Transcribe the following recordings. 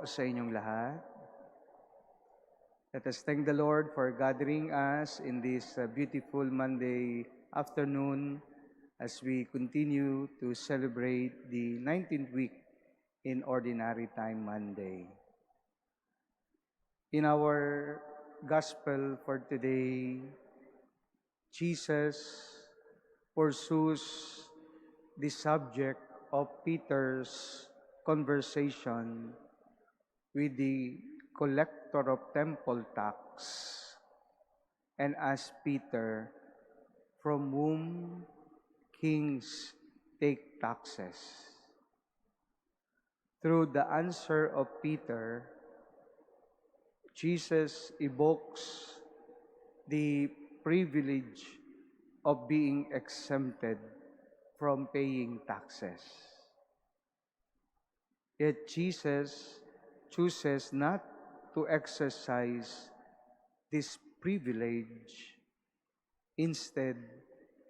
sa inyong lahat. Let us thank the Lord for gathering us in this beautiful Monday afternoon as we continue to celebrate the 19th week in Ordinary Time Monday. In our Gospel for today, Jesus pursues the subject of Peter's conversation with the collector of temple tax and asked Peter, from whom kings take taxes? Through the answer of Peter, Jesus evokes the privilege of being exempted from paying taxes. Yet Jesus chooses not to exercise this privilege. Instead,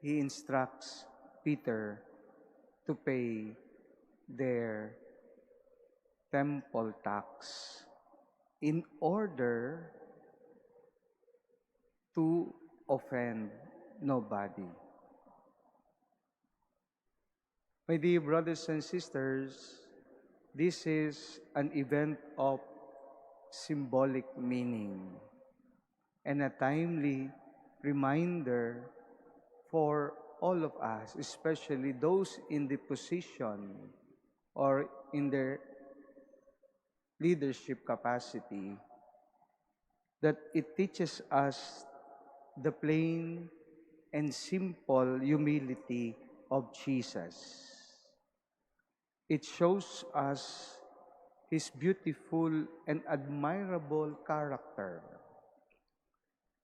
he instructs Peter to pay their temple tax in order to offend nobody. My dear brothers and sisters, this is an event of symbolic meaning and a timely reminder for all of us, especially those in the position or in their leadership capacity, that it teaches us the plain and simple humility of Jesus. It shows us his beautiful and admirable character.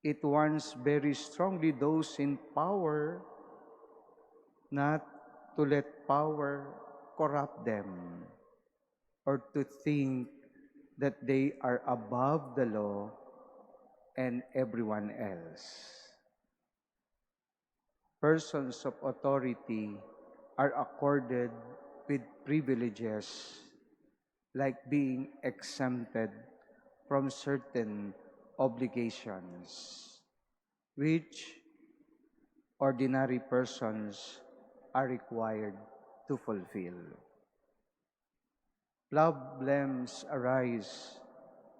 It warns very strongly those in power not to let power corrupt them or to think that they are above the law and everyone else. Persons of authority are accorded with privileges like being exempted from certain obligations, which ordinary persons are required to fulfill. Problems arise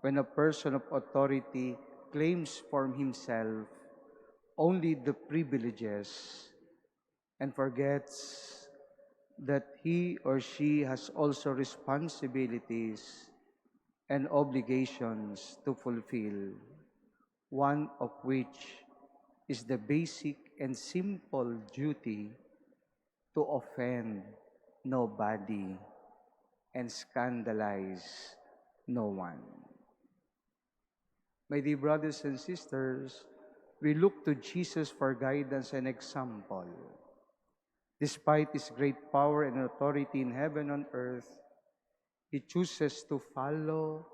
when a person of authority claims for himself only the privileges and forgets that he or she has also responsibilities and obligations to fulfill, one of which is the basic and simple duty to offend nobody and scandalize no one. My dear brothers and sisters, we look to Jesus for guidance and example. Despite his great power and authority in heaven and earth, he chooses to follow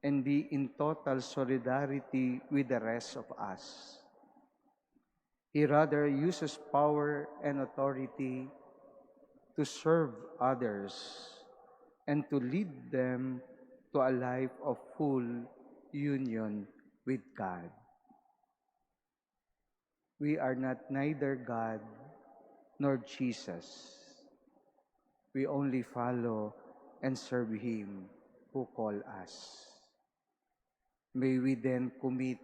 and be in total solidarity with the rest of us. He rather uses power and authority to serve others and to lead them to a life of full union with God. We are not neither God nor Jesus. We only follow and serve him who called us. May we then commit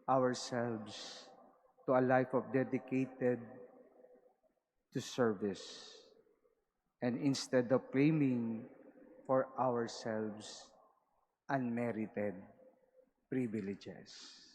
ourselves to a life of dedicated to service, and instead of claiming for ourselves unmerited privileges.